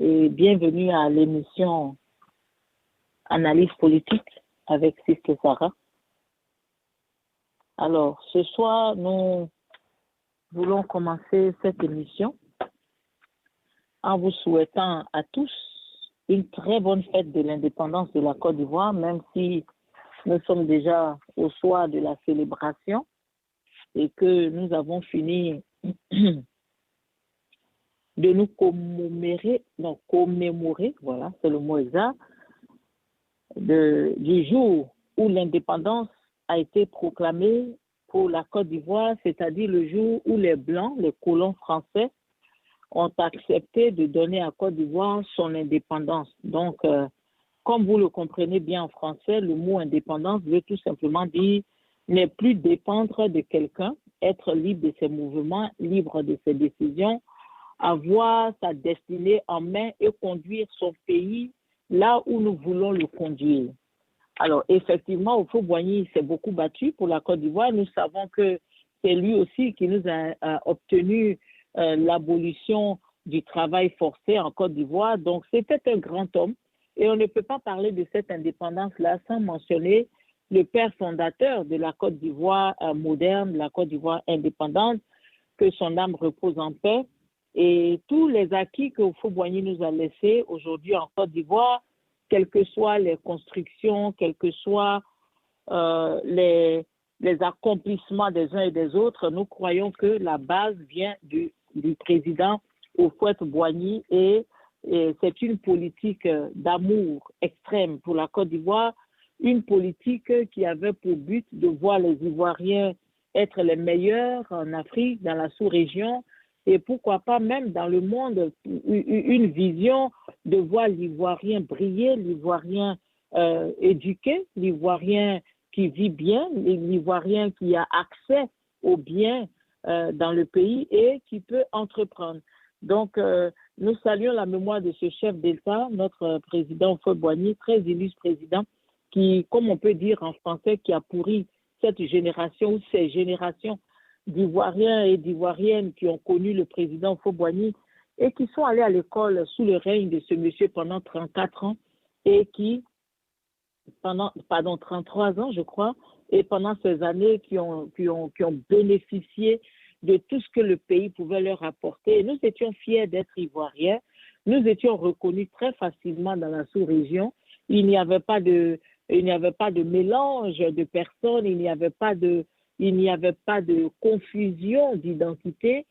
et bienvenue à l'émission Analyse politique avec Sister Sarah. Alors, ce soir, nous voulons commencer cette émission en vous souhaitant à tous une très bonne fête de l'indépendance de la Côte d'Ivoire, même si nous sommes déjà au soir de la célébration et que nous avons fini de nous commémorer, voilà, c'est le mot exact, du jour où l'indépendance a été proclamée pour la Côte d'Ivoire, c'est-à-dire le jour où les Blancs, les colons français, ont accepté de donner à Côte d'Ivoire son indépendance. Donc, comme vous le comprenez bien en français, le mot indépendance veut tout simplement dire ne plus dépendre de quelqu'un, être libre de ses mouvements, libre de ses décisions, avoir sa destinée en main et conduire son pays là où nous voulons le conduire. Alors, effectivement, Houphouët-Boigny s'est beaucoup battu pour la Côte d'Ivoire. Nous savons que c'est lui aussi qui nous a obtenu l'abolition du travail forcé en Côte d'Ivoire. Donc, c'était un grand homme. Et on ne peut pas parler de cette indépendance-là sans mentionner le père fondateur de la Côte d'Ivoire moderne, la Côte d'Ivoire indépendante, que son âme repose en paix. Et tous les acquis que Houphouët-Boigny nous a laissés aujourd'hui en Côte d'Ivoire, quelles que soient les constructions, quels que soient les accomplissements des uns et des autres, nous croyons que la base vient du président Houphouët-Boigny et c'est une politique d'amour extrême pour la Côte d'Ivoire, une politique qui avait pour but de voir les Ivoiriens être les meilleurs en Afrique, dans la sous-région, et pourquoi pas même dans le monde, une vision de voir l'Ivoirien briller, l'Ivoirien éduqué, l'Ivoirien qui vit bien, l'Ivoirien qui a accès aux biens dans le pays et qui peut entreprendre. Donc, nous saluons la mémoire de ce chef d'État, notre président Houphouët-Boigny, très illustre président, qui, comme on peut dire en français, qui a pourri cette génération ou ces générations d'Ivoiriens et d'Ivoiriennes qui ont connu le président Houphouët-Boigny et qui sont allés à l'école sous le règne de ce monsieur pendant 34 ans et qui, 33 ans, je crois, et pendant ces années qui ont bénéficié de tout ce que le pays pouvait leur apporter. Et nous étions fiers d'être Ivoiriens. Nous étions reconnus très facilement dans la sous-région. Il n'y avait pas de mélange de personnes, il n'y avait pas de confusion d'identité.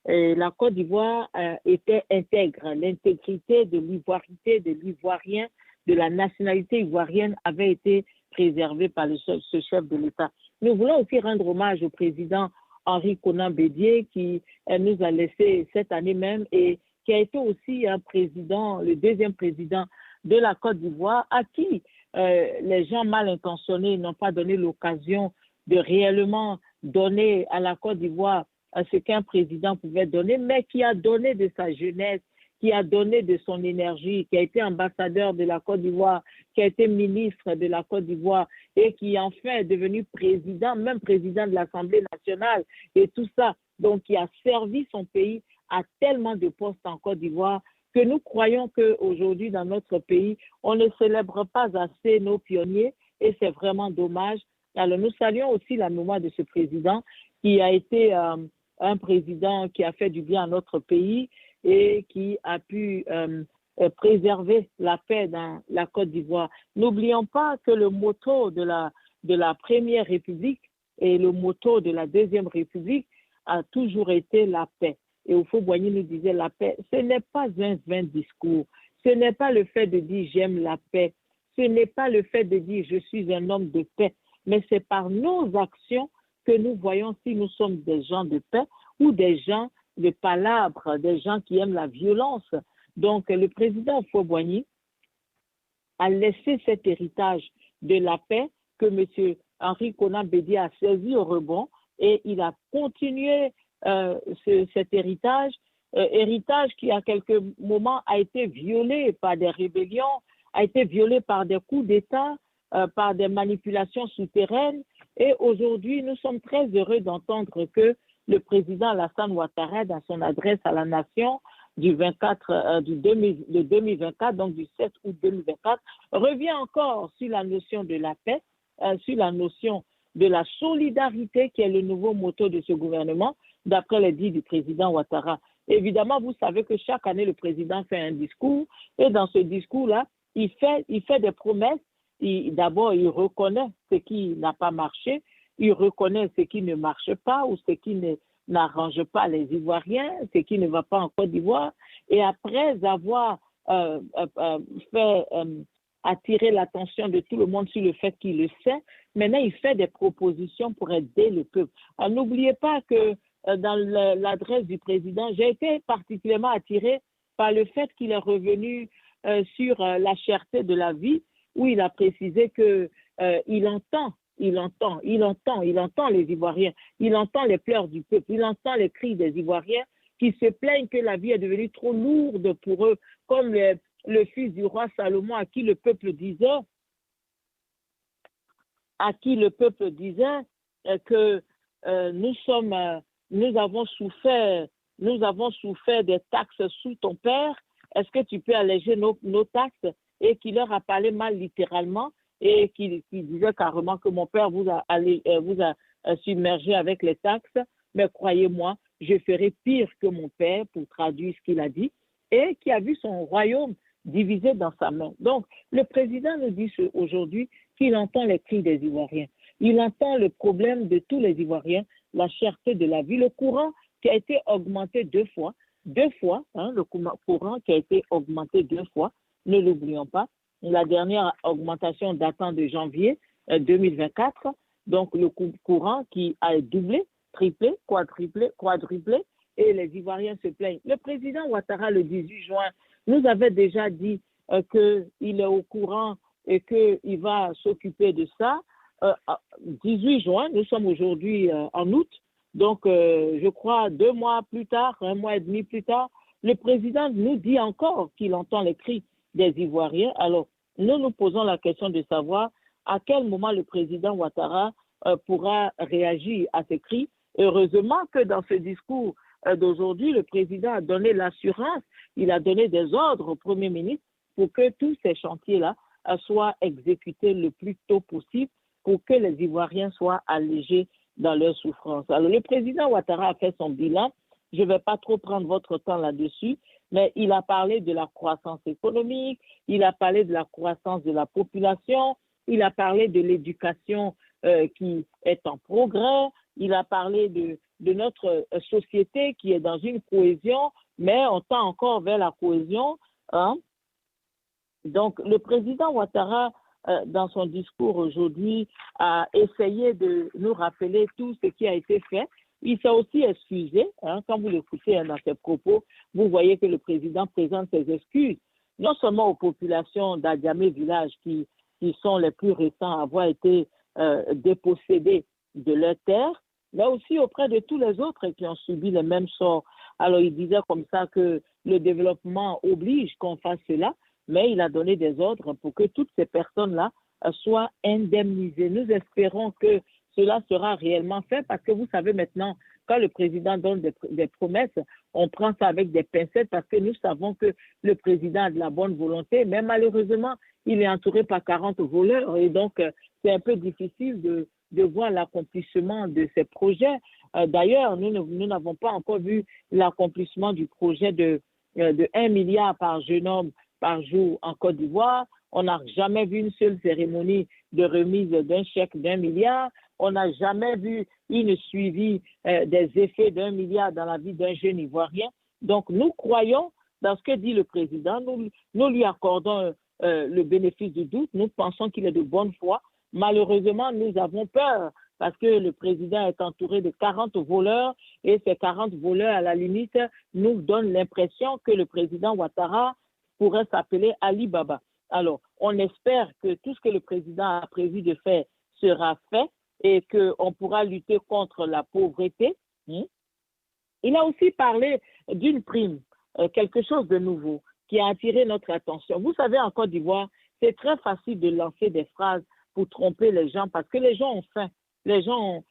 La Côte d'Ivoire était intègre. L'intégrité de l'ivoirité, de l'ivoirien, de la nationalité ivoirienne avait été préservée par ce chef de l'État. Nous voulons aussi rendre hommage au président Henri Konan Bédié qui nous a laissé cette année même et qui a été aussi un président, le deuxième président de la Côte d'Ivoire, à qui les gens mal intentionnés n'ont pas donné l'occasion de réellement donner à la Côte d'Ivoire ce qu'un président pouvait donner, mais qui a donné de sa jeunesse, qui a donné de son énergie, qui a été ambassadeur de la Côte d'Ivoire, qui a été ministre de la Côte d'Ivoire et qui enfin est devenu président, même président de l'Assemblée nationale et tout ça. Donc, qui a servi son pays à tellement de postes en Côte d'Ivoire que nous croyons qu'aujourd'hui, dans notre pays, on ne célèbre pas assez nos pionniers et c'est vraiment dommage. Alors, nous saluons aussi la mémoire de ce président qui a été un président qui a fait du bien à notre pays et qui a pu préserver la paix dans la Côte d'Ivoire. N'oublions pas que le motto de la Première République et le motto de la Deuxième République a toujours été la paix. Et Houphouët-Boigny nous disait la paix, ce n'est pas un vain discours, ce n'est pas le fait de dire j'aime la paix, ce n'est pas le fait de dire je suis un homme de paix, mais c'est par nos actions que nous voyons si nous sommes des gens de paix ou des gens de palabres, des gens qui aiment la violence. Donc, le président Houphouët-Boigny a laissé cet héritage de la paix que M. Henri Konan Bédié a saisi au rebond et il a continué cet héritage qui à quelques moments a été violé par des rébellions, a été violé par des coups d'État, par des manipulations souterraines. Et aujourd'hui, nous sommes très heureux d'entendre que le président Alassane Ouattara, dans son adresse à la nation, du 24, de 2024, donc du 7 août 2024, revient encore sur la notion de la paix, sur la notion de la solidarité qui est le nouveau motto de ce gouvernement, d'après les dits du président Ouattara. Évidemment, vous savez que chaque année, le président fait un discours et dans ce discours-là, il fait des promesses. D'abord, il reconnaît ce qui n'a pas marché, il reconnaît ce qui ne marche pas ou ce qui n'arrange pas les Ivoiriens, ce qui ne va pas en Côte d'Ivoire. Et après avoir fait attirer l'attention de tout le monde sur le fait qu'il le sait, maintenant il fait des propositions pour aider le peuple. N'oubliez pas que dans l'adresse du président, j'ai été particulièrement attirée par le fait qu'il est revenu sur la cherté de la vie, où il a précisé qu'il entend les Ivoiriens, il entend les pleurs du peuple, il entend les cris des Ivoiriens qui se plaignent que la vie est devenue trop lourde pour eux, comme le fils du roi Salomon à qui le peuple disait que nous avons souffert des taxes sous ton père, est-ce que tu peux alléger nos taxes? Et qui leur a parlé mal littéralement et qui disait carrément que mon père vous a submergé avec les taxes, mais croyez-moi, je ferai pire que mon père pour traduire ce qu'il a dit, et qui a vu son royaume divisé dans sa main. Donc, le président nous dit aujourd'hui qu'il entend les cris des Ivoiriens. Il entend le problème de tous les Ivoiriens, la cherté de la vie, le courant qui a été augmenté deux fois, le courant qui a été augmenté 2 fois, ne l'oublions pas. La dernière augmentation datant de janvier 2024, donc le courant qui a doublé, triplé, quadruplé, et les Ivoiriens se plaignent. Le président Ouattara, le 18 juin, nous avait déjà dit qu'il est au courant et qu'il va s'occuper de ça. 18 juin, nous sommes aujourd'hui en août, donc je crois 2 mois plus tard, 1 mois et demi plus tard, le président nous dit encore qu'il entend les cris des Ivoiriens. Alors, nous nous posons la question de savoir à quel moment le président Ouattara pourra réagir à ces cris. Heureusement que dans ce discours d'aujourd'hui, le président a donné l'assurance, il a donné des ordres au Premier ministre pour que tous ces chantiers-là soient exécutés le plus tôt possible pour que les Ivoiriens soient allégés dans leurs souffrances. Alors, le président Ouattara a fait son bilan. Je ne vais pas trop prendre votre temps là-dessus, mais il a parlé de la croissance économique, il a parlé de la croissance de la population, il a parlé de l'éducation qui est en progrès, il a parlé de notre société qui est dans une cohésion, mais on tend encore vers la cohésion. Hein? Donc, le président Ouattara, dans son discours aujourd'hui, a essayé de nous rappeler tout ce qui a été fait. Il s'est aussi excusé. Hein, quand vous l'écoutez dans ses propos, vous voyez que le président présente ses excuses, non seulement aux populations d'Adiamé village qui sont les plus récents à avoir été dépossédés de leurs terres, mais aussi auprès de tous les autres qui ont subi les mêmes sorts. Alors, il disait comme ça que le développement oblige qu'on fasse cela, mais il a donné des ordres pour que toutes ces personnes-là soient indemnisées. Nous espérons que cela sera réellement fait parce que vous savez maintenant, quand le président donne des promesses, on prend ça avec des pincettes parce que nous savons que le président a de la bonne volonté, mais malheureusement, il est entouré par 40 voleurs et donc c'est un peu difficile de voir l'accomplissement de ces projets. D'ailleurs, nous n'avons pas encore vu l'accomplissement du projet de 1 milliard par jeune homme par jour en Côte d'Ivoire. On n'a jamais vu une seule cérémonie de remise d'un chèque d'1 milliard. On n'a jamais vu une suivi des effets d'1 milliard dans la vie d'un jeune Ivoirien. Donc, nous croyons dans ce que dit le président. Nous lui accordons le bénéfice du doute. Nous pensons qu'il est de bonne foi. Malheureusement, nous avons peur parce que le président est entouré de 40 voleurs et ces 40 voleurs, à la limite, nous donnent l'impression que le président Ouattara pourrait s'appeler Ali Baba. Alors, on espère que tout ce que le président a prévu de faire sera fait et qu'on pourra lutter contre la pauvreté. Il a aussi parlé d'une prime, quelque chose de nouveau qui a attiré notre attention. Vous savez, en Côte d'Ivoire, c'est très facile de lancer des phrases pour tromper les gens parce que les gens ont faim, les gens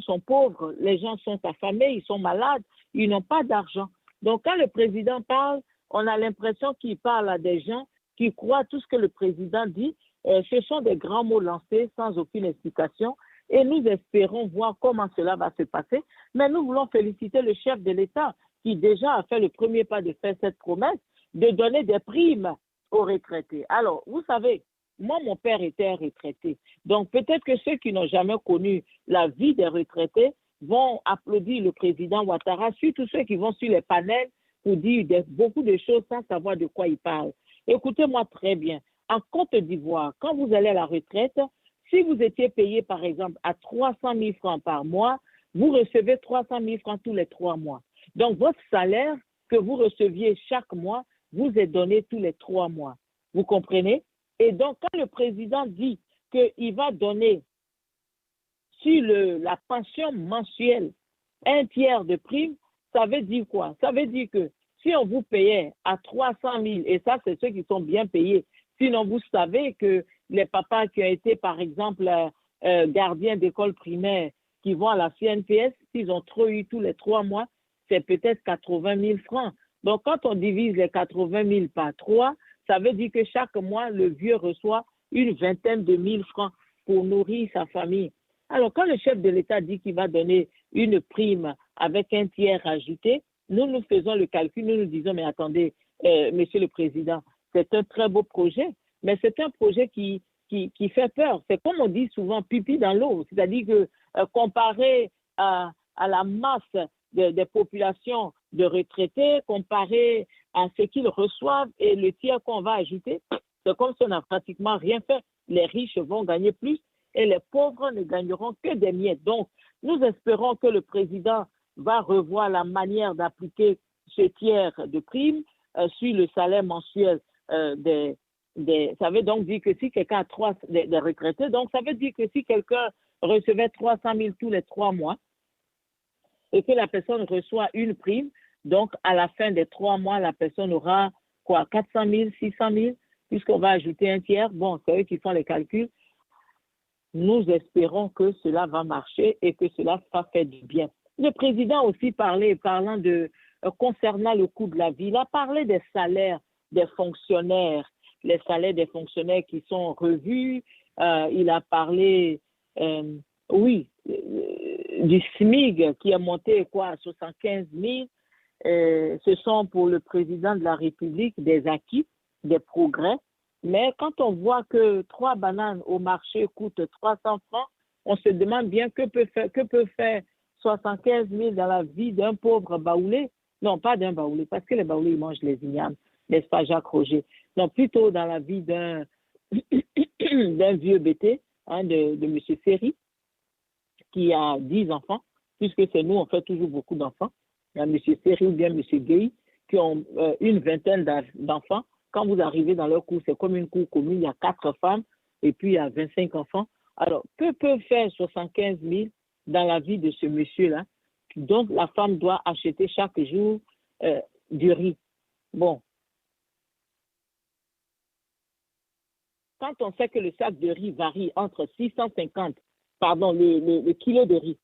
sont pauvres, les gens sont affamés, ils sont malades, ils n'ont pas d'argent. Donc, quand le président parle, on a l'impression qu'il parle à des gens qui croient tout ce que le président dit. Ce sont des grands mots lancés sans aucune explication et nous espérons voir comment cela va se passer. Mais nous voulons féliciter le chef de l'État qui déjà a fait le premier pas de faire cette promesse de donner des primes aux retraités. Alors, vous savez, moi, mon père était retraité. Donc, peut-être que ceux qui n'ont jamais connu la vie des retraités vont applaudir le président Ouattara, surtout ceux qui vont sur les panels pour dire beaucoup de choses sans savoir de quoi il parle. Écoutez-moi très bien. En Côte d'Ivoire, quand vous allez à la retraite, si vous étiez payé, par exemple, à 300 000 francs par mois, vous recevez 300 000 francs tous les 3 mois. Donc, votre salaire que vous receviez chaque mois vous est donné tous les 3 mois. Vous comprenez? Et donc, quand le président dit qu'il va donner sur la pension mensuelle un tiers de prime, ça veut dire quoi? Ça veut dire que si on vous payait à 300 000, et ça, c'est ceux qui sont bien payés, sinon vous savez que les papas qui ont été, par exemple, gardiens d'école primaire, qui vont à la CNPS, s'ils ont trop eu tous les 3 mois, c'est peut-être 80 000 francs. Donc, quand on divise les 80 000 par 3, ça veut dire que chaque mois, le vieux reçoit une vingtaine de mille francs pour nourrir sa famille. Alors, quand le chef de l'État dit qu'il va donner une prime avec un tiers ajouté, nous faisons le calcul, nous disons, mais attendez, Monsieur le Président, c'est un très beau projet, mais c'est un projet qui fait peur. C'est comme on dit souvent, pipi dans l'eau, c'est-à-dire que comparé à la masse des populations de retraités, comparé à ce qu'ils reçoivent et le tiers qu'on va ajouter, c'est comme si on n'a pratiquement rien fait. Les riches vont gagner plus et les pauvres ne gagneront que des miettes. Donc, nous espérons que le président va revoir la manière d'appliquer ce tiers de prime sur le salaire mensuel ça veut donc dire que si quelqu'un a des retraités, donc ça veut dire que si quelqu'un recevait 300 000 tous les 3 mois et que la personne reçoit une prime, donc à la fin des 3 mois, la personne aura quoi, 400 000, 600 000, puisqu'on va ajouter un tiers. Bon, c'est eux qui font les calculs. Nous espérons que cela va marcher et que cela va faire du bien. Le président aussi parlant concernant le coût de la vie, il a parlé des salaires des fonctionnaires, les salaires des fonctionnaires qui sont revus. Il a parlé, du SMIG qui a monté à 75 000. Ce sont pour le président de la République des acquis, des progrès. Mais quand on voit que 3 bananes au marché coûtent 300 francs, on se demande bien que peut faire 75 000 dans la vie d'un pauvre baoulé. Non, pas d'un baoulé, parce que les baoulés, ils mangent les ignames, n'est-ce pas, Jacques Roger? Non, plutôt dans la vie d'un vieux bêté, de M. Seri, qui a 10 enfants, puisque c'est nous, on fait toujours beaucoup d'enfants. Il y a M. Seri ou bien M. Gueye, qui ont une vingtaine d'enfants. Quand vous arrivez dans leur cour, c'est comme une cour commune, il y a 4 femmes et puis il y a 25 enfants. Alors, que peut faire 75 000 dans la vie de ce monsieur-là? Donc, la femme doit acheter chaque jour du riz. Bon. Quand on sait que le sac de riz varie entre 650, le kilo de riz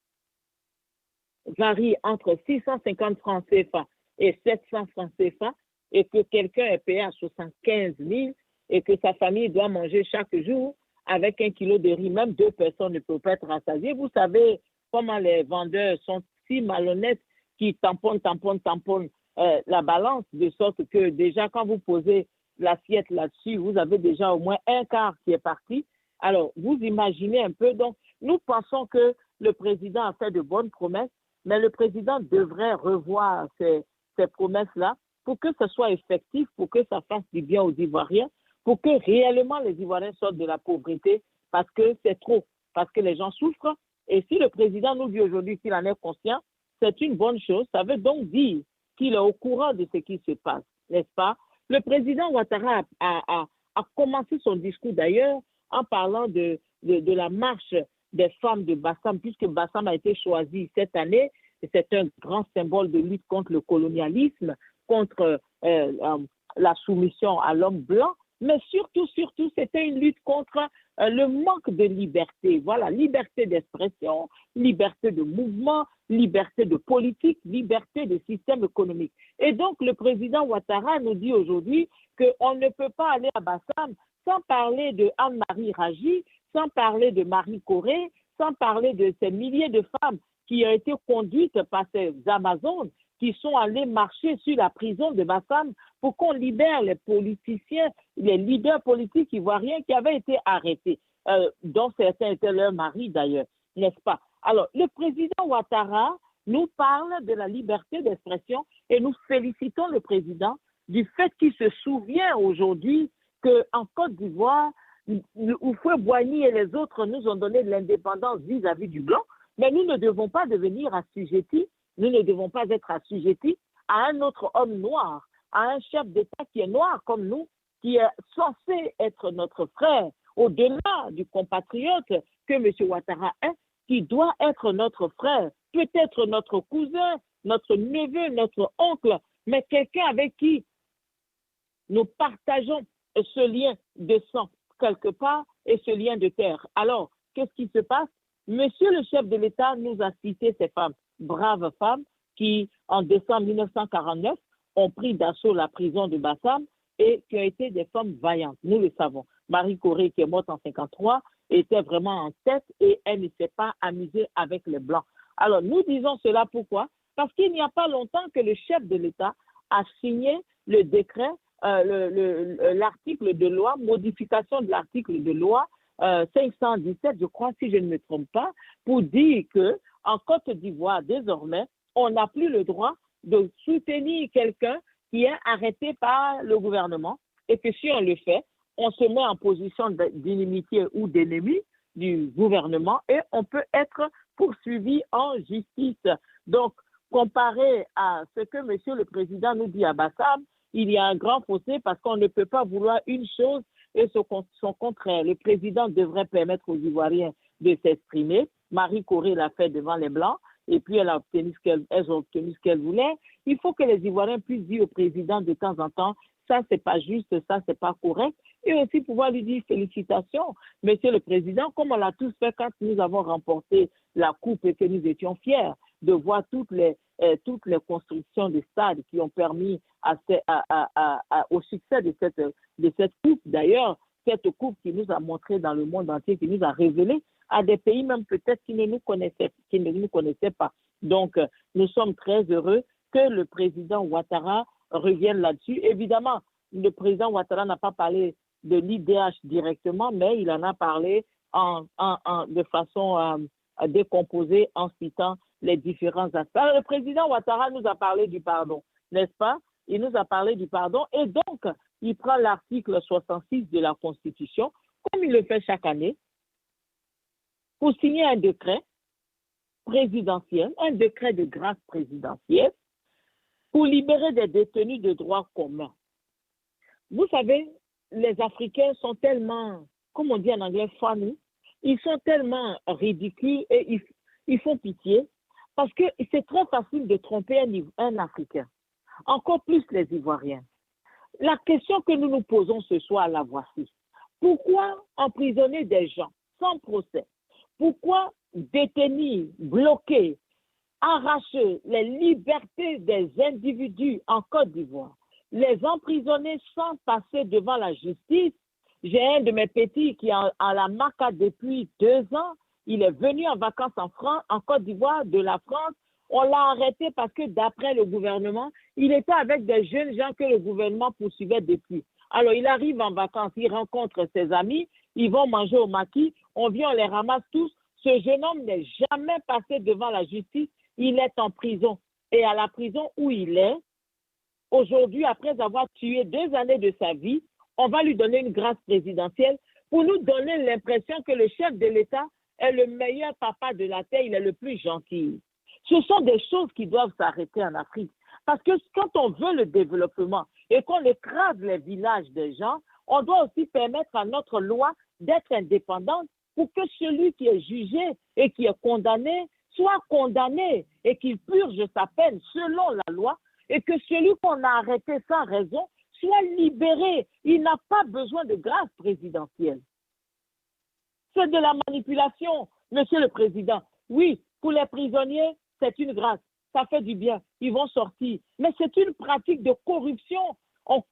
varie entre 650 francs CFA et 700 francs CFA, et que quelqu'un est payé à 75 000 et que sa famille doit manger chaque jour avec 1 kilo de riz, même 2 personnes ne peuvent pas être rassasiées. Vous savez comment les vendeurs sont si malhonnêtes qui tamponnent la balance, de sorte que déjà quand vous posez l'assiette là-dessus, vous avez déjà au moins un quart qui est parti. Alors, vous imaginez un peu. Donc, nous pensons que le président a fait de bonnes promesses, mais le président devrait revoir ces promesses-là pour que ce soit effectif, pour que ça fasse du bien aux Ivoiriens, pour que réellement les Ivoiriens sortent de la pauvreté, parce que c'est trop, parce que les gens souffrent. Et si le président nous dit aujourd'hui qu'il en est conscient, c'est une bonne chose. Ça veut donc dire qu'il est au courant de ce qui se passe, n'est-ce pas? Le président Ouattara a commencé son discours d'ailleurs en parlant de la marche des femmes de Bassam, puisque Bassam a été choisi cette année. C'est un grand symbole de lutte contre le colonialisme, contre la soumission à l'homme blanc, mais surtout, c'était une lutte contre le manque de liberté. Voilà, liberté d'expression, liberté de mouvement, liberté de politique, liberté de système économique. Et donc, le président Ouattara nous dit aujourd'hui qu'on ne peut pas aller à Bassam sans parler de Anne-Marie Raji, sans parler de Marie Corée, sans parler de ces milliers de femmes qui ont été conduites par ces Amazones qui sont allées marcher sur la prison de Bassam pour qu'on libère les politiciens, les leaders politiques ivoiriens qui avaient été arrêtés, dont certains étaient leurs maris d'ailleurs, n'est-ce pas? Alors, le président Ouattara nous parle de la liberté d'expression et nous félicitons le président du fait qu'il se souvient aujourd'hui qu'en Côte d'Ivoire, Houphouët-Boigny et les autres nous ont donné de l'indépendance vis-à-vis du blanc, mais nous ne devons pas devenir assujettis, nous ne devons pas être assujettis à un autre homme noir, à un chef d'État qui est noir comme nous, qui est censé être notre frère, au-delà du compatriote que M. Ouattara est, qui doit être notre frère, peut-être notre cousin, notre neveu, notre oncle, mais quelqu'un avec qui nous partageons ce lien de sang quelque part et ce lien de terre. Alors, qu'est-ce qui se passe? Monsieur le chef de l'État nous a cité ces femmes, braves femmes, qui, en décembre 1949, ont pris d'assaut la prison de Bassam et qui ont été des femmes vaillantes, nous le savons. Marie Corée, qui est morte en 1953, était vraiment en tête et elle ne s'est pas amusée avec les Blancs. Alors, nous disons cela pourquoi? Parce qu'il n'y a pas longtemps que le chef de l'État a signé le décret, l'article de loi, modification de l'article de loi 517, je crois, si je ne me trompe pas, pour dire qu'en Côte d'Ivoire, désormais, on n'a plus le droit de soutenir quelqu'un qui est arrêté par le gouvernement et que si on le fait, on se met en position d'inimitié ou d'ennemi du gouvernement et on peut être poursuivi en justice. Donc, comparé à ce que M. le Président nous dit à Bassam, il y a un grand fossé parce qu'on ne peut pas vouloir une chose et son contraire. Le président devrait permettre aux Ivoiriens de s'exprimer. Marie Corée l'a fait devant les Blancs et puis elles ont obtenu ce qu'elle voulait. Il faut que les Ivoiriens puissent dire au président de temps en temps, ça c'est pas juste, ça c'est pas correct, et aussi pouvoir lui dire félicitations, Monsieur le Président, comme on l'a tous fait quand nous avons remporté la coupe et que nous étions fiers de voir toutes les constructions de stades qui ont permis au succès de cette coupe. D'ailleurs, cette coupe qui nous a montré dans le monde entier, qui nous a révélé à des pays même peut-être qui ne nous connaissaient pas. Donc, nous sommes très heureux que le président Ouattara revienne là-dessus. Évidemment, le président Ouattara n'a pas parlé de l'IDH directement, mais il en a parlé de façon décomposée en citant les différents aspects. Alors, le président Ouattara nous a parlé du pardon, n'est-ce pas? Il nous a parlé du pardon et donc, il prend l'article 66 de la Constitution, comme il le fait chaque année, pour signer un décret présidentiel, un décret de grâce présidentielle, pour libérer des détenus de droit commun. Vous savez, les Africains sont tellement, comme on dit en anglais, funny, ils sont tellement ridicules et ils font pitié parce que c'est très facile de tromper un Africain, encore plus les Ivoiriens. La question que nous nous posons ce soir, la voici. Pourquoi emprisonner des gens sans procès? Pourquoi détenir, bloquer, arracher les libertés des individus en Côte d'Ivoire, les emprisonner sans passer devant la justice? J'ai un de mes petits qui est à la MACA depuis 2 ans. Il est venu en vacances en Côte d'Ivoire de la France. On l'a arrêté parce que d'après le gouvernement, il était avec des jeunes gens que le gouvernement poursuivait depuis. Alors il arrive en vacances, il rencontre ses amis, ils vont manger au maquis, on vient, on les ramasse tous. Ce jeune homme n'est jamais passé devant la justice, il est en prison. Et à la prison où il est, aujourd'hui, après avoir tué 2 années de sa vie, on va lui donner une grâce présidentielle pour nous donner l'impression que le chef de l'État est le meilleur papa de la terre, il est le plus gentil. Ce sont des choses qui doivent s'arrêter en Afrique. Parce que quand on veut le développement et qu'on écrase les villages des gens, on doit aussi permettre à notre loi d'être indépendante pour que celui qui est jugé et qui est condamné soit condamné et qu'il purge sa peine selon la loi et que celui qu'on a arrêté sans raison soit libéré. Il n'a pas besoin de grâce présidentielle. C'est de la manipulation, Monsieur le Président. Oui, pour les prisonniers, c'est une grâce. Ça fait du bien. Ils vont sortir. Mais c'est une pratique de corruption. On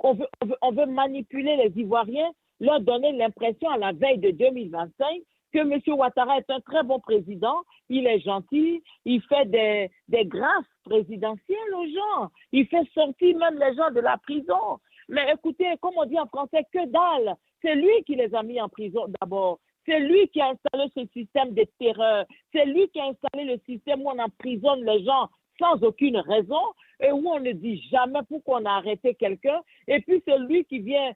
veut manipuler les Ivoiriens, leur donner l'impression à la veille de 2025 que M. Ouattara est un très bon président, il est gentil, il fait des grâces présidentielles aux gens, il fait sortir même les gens de la prison. Mais écoutez, comme on dit en français, que dalle! C'est lui qui les a mis en prison d'abord. C'est lui qui a installé ce système de terreur. C'est lui qui a installé le système où on emprisonne les gens sans aucune raison et où on ne dit jamais pourquoi on a arrêté quelqu'un. Et puis c'est lui qui vient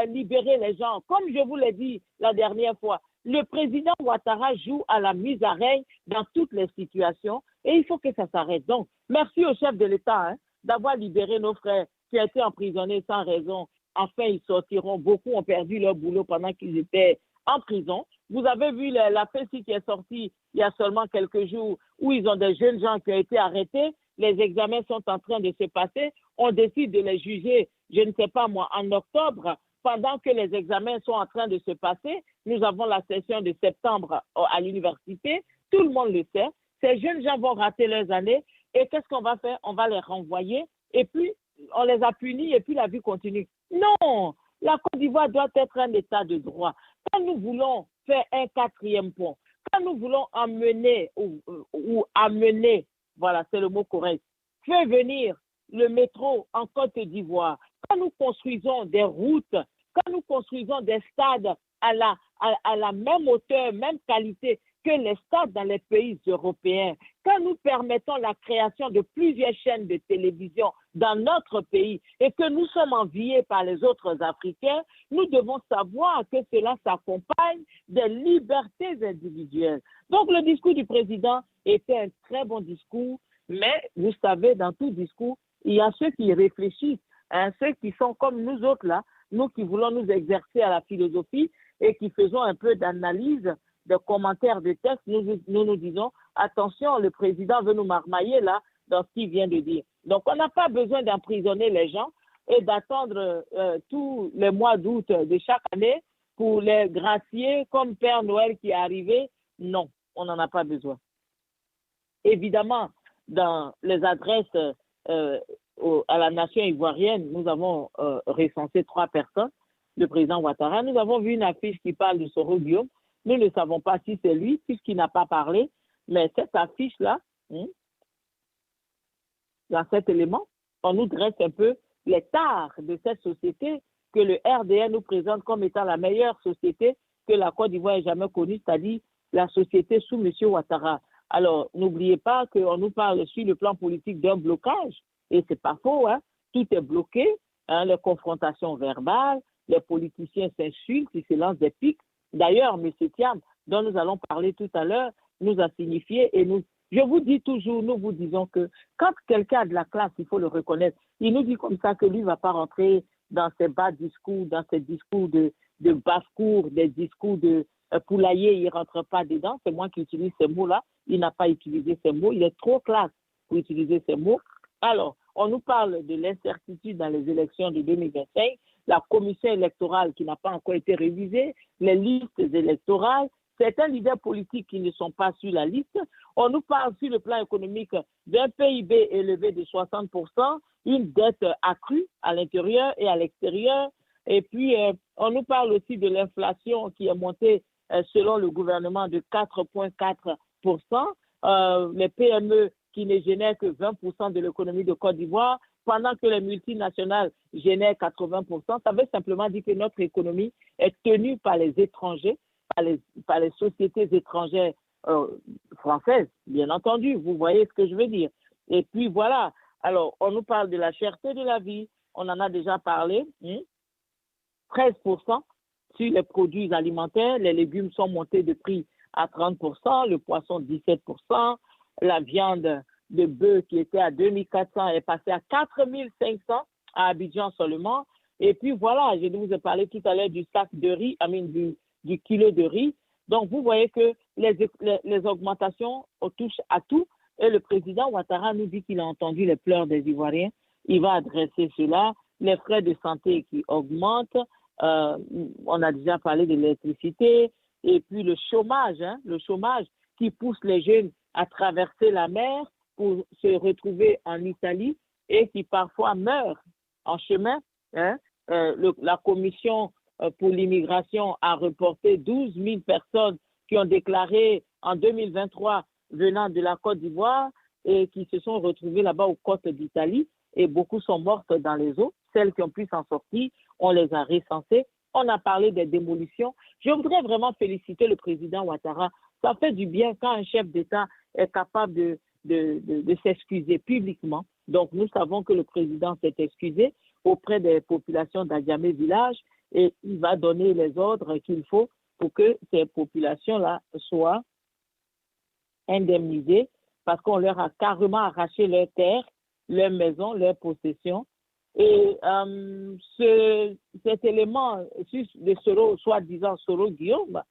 libérer les gens. Comme je vous l'ai dit la dernière fois, le président Ouattara joue à la mise à règne dans toutes les situations et il faut que ça s'arrête. Donc, merci au chef de l'État d'avoir libéré nos frères qui ont été emprisonnés sans raison. Enfin, ils sortiront. Beaucoup ont perdu leur boulot pendant qu'ils étaient en prison. Vous avez vu la PECI qui est sortie il y a seulement quelques jours où ils ont des jeunes gens qui ont été arrêtés. Les examens sont en train de se passer. On décide de les juger, je ne sais pas moi, en octobre. Pendant que les examens sont en train de se passer, nous avons la session de septembre à l'université. Tout le monde le sait. Ces jeunes gens vont rater leurs années. Et qu'est-ce qu'on va faire? On va les renvoyer. Et puis, on les a punis et puis la vie continue. Non! La Côte d'Ivoire doit être un état de droit. Quand nous voulons faire un quatrième pont, quand nous voulons amener ou amener, voilà, c'est le mot correct, faire venir le métro en Côte d'Ivoire, quand nous construisons des routes, quand nous construisons des stades à la même hauteur, même qualité que les stades dans les pays européens, quand nous permettons la création de plusieurs chaînes de télévision dans notre pays et que nous sommes enviés par les autres Africains, nous devons savoir que cela s'accompagne des libertés individuelles. Donc le discours du président était un très bon discours, mais vous savez, dans tout discours, il y a ceux qui réfléchissent, ceux qui sont comme nous autres là, nous qui voulons nous exercer à la philosophie et qui faisons un peu d'analyse, de commentaires de texte, nous disons, attention, le président veut nous marmailler là dans ce qu'il vient de dire. Donc, on n'a pas besoin d'emprisonner les gens et d'attendre tous les mois d'août de chaque année pour les gracier comme Père Noël qui est arrivé. Non, on n'en a pas besoin. Évidemment, dans les adresses à la nation ivoirienne, nous avons recensé 3 personnes, le président Ouattara. Nous avons vu une affiche qui parle de Soro Guillaume. Nous ne savons pas si c'est lui, puisqu'il n'a pas parlé, mais cette affiche-là, dans cet élément, on nous dresse un peu les tares de cette société que le RDN nous présente comme étant la meilleure société que la Côte d'Ivoire ait jamais connue, c'est-à-dire la société sous M. Ouattara. Alors, n'oubliez pas qu'on nous parle sur le plan politique d'un blocage, et c'est pas faux, tout est bloqué, les confrontations verbales, les politiciens s'insultent, ils se lancent des pics. D'ailleurs, M. Thiam, dont nous allons parler tout à l'heure, nous a signifié et je vous dis toujours, nous vous disons que quand quelqu'un a de la classe, il faut le reconnaître. Il nous dit comme ça que lui ne va pas rentrer dans ses bas discours, dans ses discours de basse-cour, des discours de poulailler, il ne rentre pas dedans. C'est moi qui utilise ces mots-là. Il n'a pas utilisé ces mots. Il est trop classe pour utiliser ces mots. Alors, on nous parle de l'incertitude dans les élections de 2025, la commission électorale qui n'a pas encore été révisée, les listes électorales, certains leaders politiques qui ne sont pas sur la liste. On nous parle sur le plan économique d'un PIB élevé de 60%, une dette accrue à l'intérieur et à l'extérieur. Et puis, on nous parle aussi de l'inflation qui est montée selon le gouvernement de 4,4%. Les PME qui ne génèrent que 20% de l'économie de Côte d'Ivoire, pendant que les multinationales génèrent 80%. Ça veut simplement dire que notre économie est tenue par les étrangers, par les sociétés étrangères françaises, bien entendu. Vous voyez ce que je veux dire. Et puis voilà. Alors, on nous parle de la cherté de la vie. On en a déjà parlé. 13% sur les produits alimentaires. Les légumes sont montés de prix à 30%, le poisson 17%, la viande de bœuf qui était à 2400 est passée à 4500 à Abidjan seulement. Et puis voilà, je vous ai parlé tout à l'heure du sac de riz, du kilo de riz. Donc vous voyez que les augmentations touchent à tout. Et le président Ouattara nous dit qu'il a entendu les pleurs des Ivoiriens. Il va adresser cela. Les frais de santé qui augmentent. On a déjà parlé de l'électricité. et puis le chômage qui pousse les jeunes à traverser la mer pour se retrouver en Italie et qui parfois meurent en chemin. Hein. La commission pour l'immigration a reporté 12 000 personnes qui ont déclaré en 2023 venant de la Côte d'Ivoire et qui se sont retrouvées là-bas aux côtes d'Italie et beaucoup sont mortes dans les eaux. Celles qui ont pu s'en sortir, on les a recensées. On a parlé des démolitions. Je voudrais vraiment féliciter le président Ouattara. Ça fait du bien quand un chef d'État est capable de s'excuser publiquement. Donc, nous savons que le président s'est excusé auprès des populations d'Adjamé Village et il va donner les ordres qu'il faut pour que ces populations-là soient indemnisées parce qu'on leur a carrément arraché leurs terres, leurs maisons, leurs possessions. Et cet élément de Soro, soi-disant Soro Guillaume,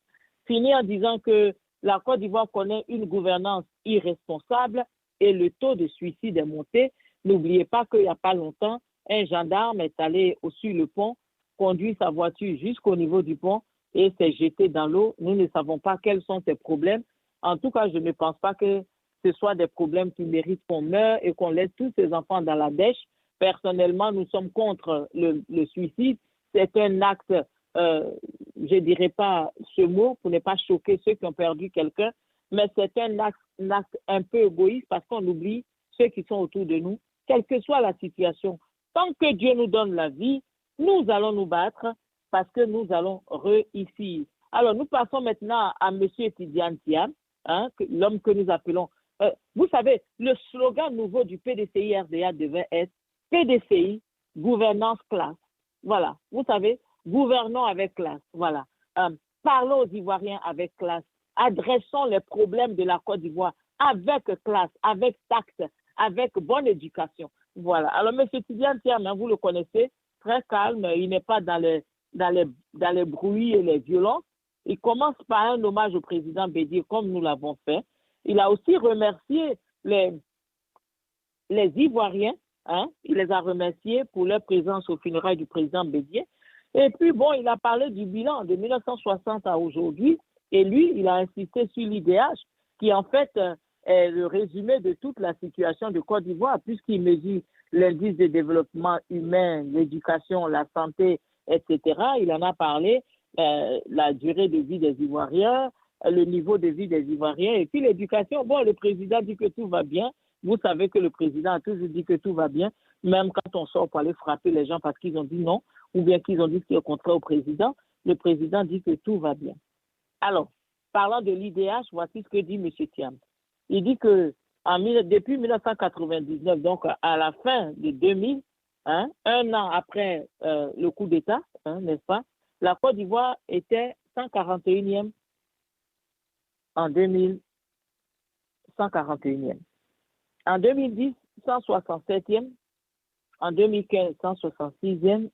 finit en disant que la Côte d'Ivoire connaît une gouvernance irresponsable et le taux de suicide est monté. N'oubliez pas qu'il n'y a pas longtemps, un gendarme est allé au-dessus le pont, conduit sa voiture jusqu'au niveau du pont et s'est jeté dans l'eau. Nous ne savons pas quels sont ces problèmes. En tout cas, je ne pense pas que ce soit des problèmes qui méritent qu'on meure et qu'on laisse tous ces enfants dans la dèche. Personnellement, nous sommes contre le suicide. C'est un acte, je ne dirais pas ce mot pour ne pas choquer ceux qui ont perdu quelqu'un, mais c'est un acte un peu égoïste parce qu'on oublie ceux qui sont autour de nous, quelle que soit la situation. Tant que Dieu nous donne la vie, nous allons nous battre parce que nous allons réussir. Alors, nous passons maintenant à M. Tidiane Thiam, hein, l'homme que nous appelons. Vous savez, le slogan nouveau du PDCI-RDA devait être PDCI, gouvernance classe. Voilà, vous savez, gouvernons avec classe. Voilà. Parlons aux Ivoiriens avec classe. Adressons les problèmes de la Côte d'Ivoire avec classe, avec tact, avec bonne éducation. Voilà. Alors, M. Tidiane Thiam, vous le connaissez, très calme, il n'est pas dans les bruits et les violences. Il commence par un hommage au président Bédié, comme nous l'avons fait. Il a aussi remercié les Ivoiriens, hein, il les a remerciés pour leur présence au funérailles du président Bédié. Et puis, bon, il a parlé du bilan de 1960 à aujourd'hui. Et lui, il a insisté sur l'IDH, qui en fait est le résumé de toute la situation de Côte d'Ivoire, puisqu'il mesure l'indice de développement humain, l'éducation, la santé, etc. Il en a parlé, la durée de vie des Ivoiriens, le niveau de vie des Ivoiriens, et puis l'éducation. Bon, le président dit que tout va bien. Vous savez que le président a toujours dit que tout va bien, même quand on sort pour aller frapper les gens parce qu'ils ont dit non, ou bien qu'ils ont dit que c'est au contraire au président, le président dit que tout va bien. Alors, parlant de l'IDH, voici ce que dit M. Thiam. Il dit que depuis 1999, donc à la fin de 2000, hein, un an après le coup d'État, hein, n'est-ce pas, la Côte d'Ivoire était 141e en 2000, 141e. En 2010, 167e, en 2015, 166e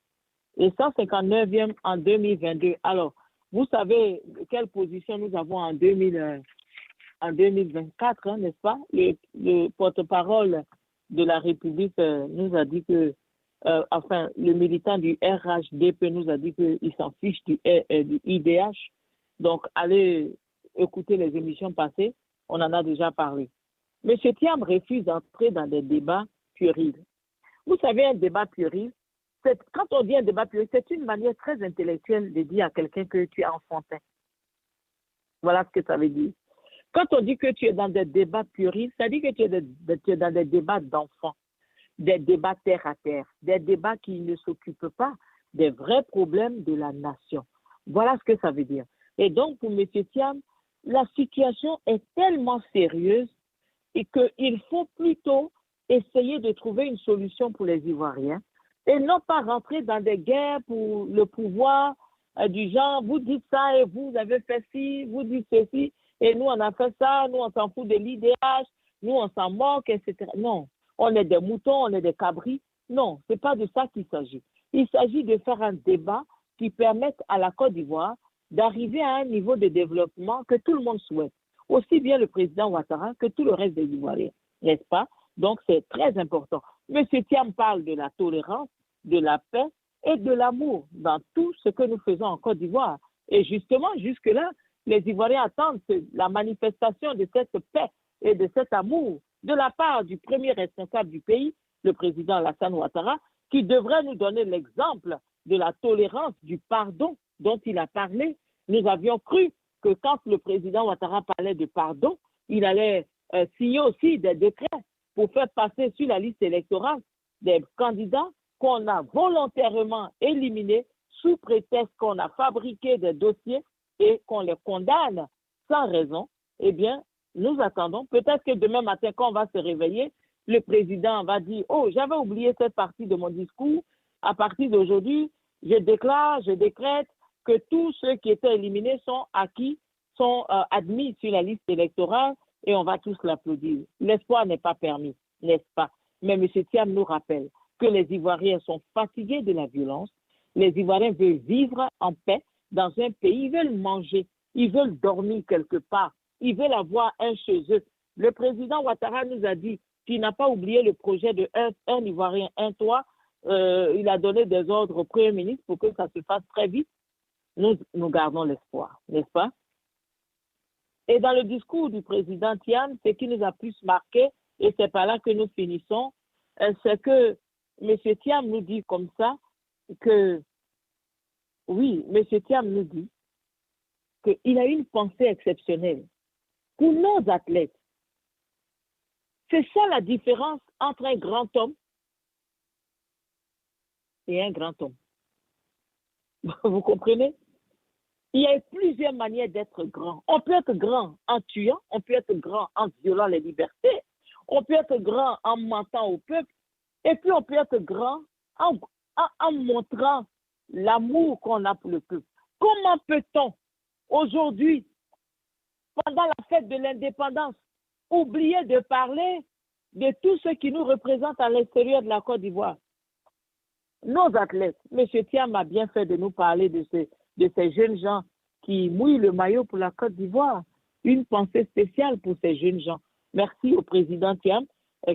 et 159e en 2022. Alors, vous savez quelle position nous avons en 2024, hein, n'est-ce pas? Le porte-parole de la République nous a dit que, enfin, le militant du RHDP nous a dit qu'il s'en fiche du IDH. Donc, allez écouter les émissions passées, on en a déjà parlé. M. Thiam refuse d'entrer dans des débats puérils. Vous savez, un débat puéril, quand on dit un débat puéril, c'est une manière très intellectuelle de dire à quelqu'un que tu es enfantin. Voilà ce que ça veut dire. Quand on dit que tu es dans des débats puérils, ça dit que tu es dans des débats d'enfants, des débats terre à terre, des débats qui ne s'occupent pas des vrais problèmes de la nation. Voilà ce que ça veut dire. Et donc, pour M. Thiam, la situation est tellement sérieuse et qu'il faut plutôt essayer de trouver une solution pour les Ivoiriens et non pas rentrer dans des guerres pour le pouvoir du genre, vous dites ça et vous avez fait ci, vous dites ceci, et nous on a fait ça, nous on s'en fout de l'IDH, nous on s'en moque, etc. Non, on est des moutons, on est des cabris. Non, ce n'est pas de ça qu'il s'agit. Il s'agit de faire un débat qui permette à la Côte d'Ivoire d'arriver à un niveau de développement que tout le monde souhaite. Aussi bien le président Ouattara que tout le reste des Ivoiriens, n'est-ce pas? Donc, c'est très important. M. Thiam parle de la tolérance, de la paix et de l'amour dans tout ce que nous faisons en Côte d'Ivoire. Et justement, jusque-là, les Ivoiriens attendent la manifestation de cette paix et de cet amour de la part du premier responsable du pays, le président Alassane Ouattara, qui devrait nous donner l'exemple de la tolérance, du pardon dont il a parlé. Nous avions cru que quand le président Ouattara parlait de pardon, il allait signer aussi des décrets pour faire passer sur la liste électorale des candidats qu'on a volontairement éliminés sous prétexte qu'on a fabriqué des dossiers et qu'on les condamne sans raison. Eh bien, nous attendons. Peut-être que demain matin, quand on va se réveiller, le président va dire « Oh, j'avais oublié cette partie de mon discours. À partir d'aujourd'hui, je déclare, je décrète que tous ceux qui étaient éliminés sont acquis, sont admis sur la liste électorale et on va tous l'applaudir. » L'espoir n'est pas permis, n'est-ce pas? Mais M. Thiam nous rappelle que les Ivoiriens sont fatigués de la violence. Les Ivoiriens veulent vivre en paix dans un pays. Ils veulent manger, ils veulent dormir quelque part, ils veulent avoir un chez eux. Le président Ouattara nous a dit qu'il n'a pas oublié le projet de un Ivoirien, un toit. Il a donné des ordres au Premier ministre pour que ça se fasse très vite. Nous gardons l'espoir, n'est-ce pas? Et dans le discours du président Thiam, ce qui nous a plus marqué, et c'est par là que nous finissons, c'est que M. Thiam nous dit comme ça que, oui, M. Thiam nous dit qu'il a une pensée exceptionnelle pour nos athlètes. C'est ça la différence entre un grand homme et un grand homme. Vous comprenez? Il y a plusieurs manières d'être grand. On peut être grand en tuant, on peut être grand en violant les libertés, on peut être grand en mentant au peuple, et puis on peut être grand en montrant l'amour qu'on a pour le peuple. Comment peut-on aujourd'hui, pendant la fête de l'indépendance, oublier de parler de tout ce qui nous représente à l'extérieur de la Côte d'Ivoire? Nos athlètes, M. Thiam a bien fait de nous parler de ces jeunes gens qui mouillent le maillot pour la Côte d'Ivoire. Une pensée spéciale pour ces jeunes gens. Merci au président Thiam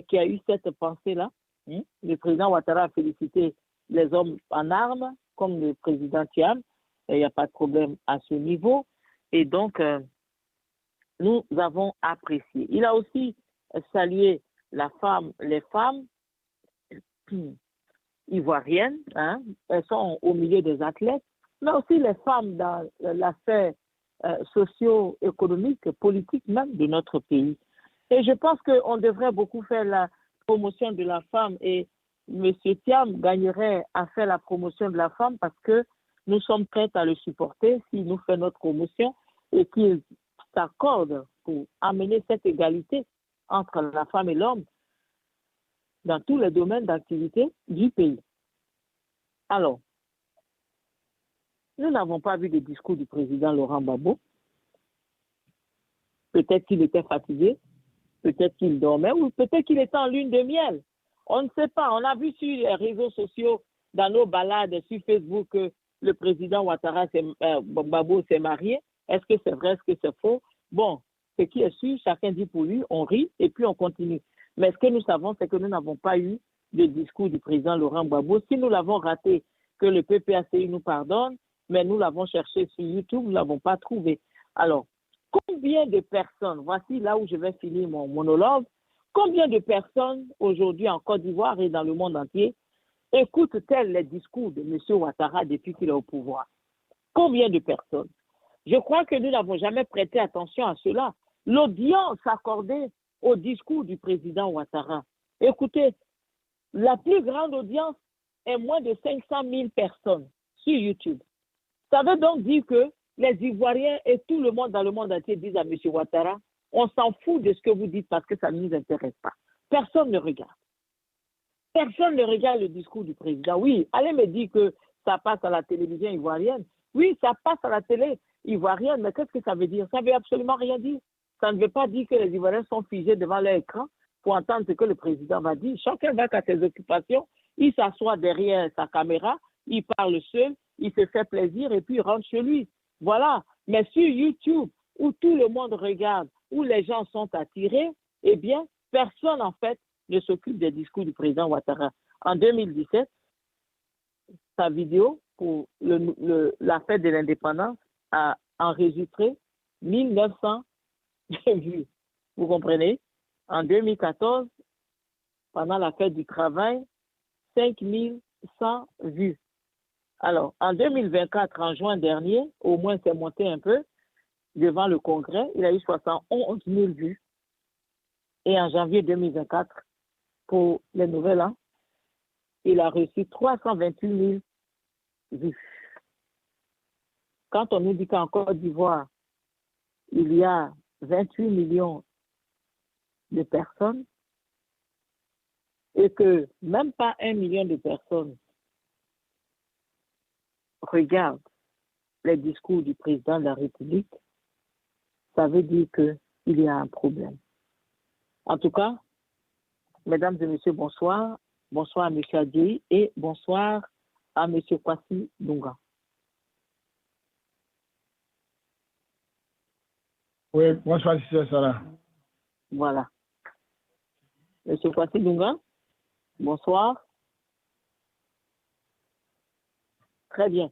qui a eu cette pensée-là. Le président Ouattara a félicité les hommes en armes, comme le président Thiam. Il n'y a pas de problème à ce niveau. Et donc, nous avons apprécié. Il a aussi salué les femmes ivoiriennes. Elles sont au milieu des athlètes, mais aussi les femmes dans l'affaire socio-économique, politique même de notre pays. Et je pense qu'on devrait beaucoup faire la promotion de la femme et M. Thiam gagnerait à faire la promotion de la femme parce que nous sommes prêts à le supporter s'il nous fait notre promotion et qu'il s'accorde pour amener cette égalité entre la femme et l'homme dans tous les domaines d'activité du pays. Alors, nous n'avons pas vu le discours du président Laurent Gbagbo. Peut-être qu'il était fatigué, peut-être qu'il dormait, ou peut-être qu'il était en lune de miel. On ne sait pas. On a vu sur les réseaux sociaux, dans nos balades sur Facebook, que le président Ouattara Gbagbo s'est marié. Est-ce que c'est vrai, est-ce que c'est faux? Bon, ce qui est sûr, chacun dit pour lui, on rit et puis on continue. Mais ce que nous savons, c'est que nous n'avons pas eu de discours du président Laurent Gbagbo. Si nous l'avons raté, que le PPACI nous pardonne, mais nous l'avons cherché sur YouTube, nous ne l'avons pas trouvé. Alors, combien de personnes, voici là où je vais finir mon monologue, combien de personnes aujourd'hui en Côte d'Ivoire et dans le monde entier écoutent-elles les discours de M. Ouattara depuis qu'il est au pouvoir? Combien de personnes? Je crois que nous n'avons jamais prêté attention à cela. L'audience accordée au discours du président Ouattara. Écoutez, la plus grande audience est moins de 500 000 personnes sur YouTube. Ça veut donc dire que les Ivoiriens et tout le monde dans le monde entier disent à M. Ouattara, on s'en fout de ce que vous dites parce que ça ne nous intéresse pas. Personne ne regarde. Personne ne regarde le discours du président. Oui, allez me dire que ça passe à la télévision ivoirienne. Oui, ça passe à la télé ivoirienne, mais qu'est-ce que ça veut dire? Ça ne veut absolument rien dire. Ça ne veut pas dire que les Ivoiriens sont figés devant leur écran pour entendre ce que le président va dire. Chacun va à ses occupations, il s'assoit derrière sa caméra, il parle seul, il se fait plaisir et puis il rentre chez lui. Voilà. Mais sur YouTube, où tout le monde regarde, où les gens sont attirés, eh bien, personne en fait ne s'occupe des discours du président Ouattara. En 2017, sa vidéo pour la fête de l'indépendance a enregistré 1900 vues. Vous comprenez? En 2014, pendant la fête du travail, 5100 vues. Alors, en 2024, en juin dernier, au moins c'est monté un peu, devant le Congrès, il a eu 71 000 vues. Et en janvier 2024, pour les Nouvel An, il a reçu 328 000 vues. Quand on nous dit qu'en Côte d'Ivoire, il y a 28 millions de personnes et que même pas 1 million de personnes regardent les discours du président de la République, ça veut dire qu'il y a un problème. En tout cas, mesdames et messieurs, bonsoir. Bonsoir à M. Adjei et bonsoir à M. Kwasi Dunga. Oui, bonsoir, c'est Sarah. Voilà. M. Kwasi Dunga, bonsoir. Très bien.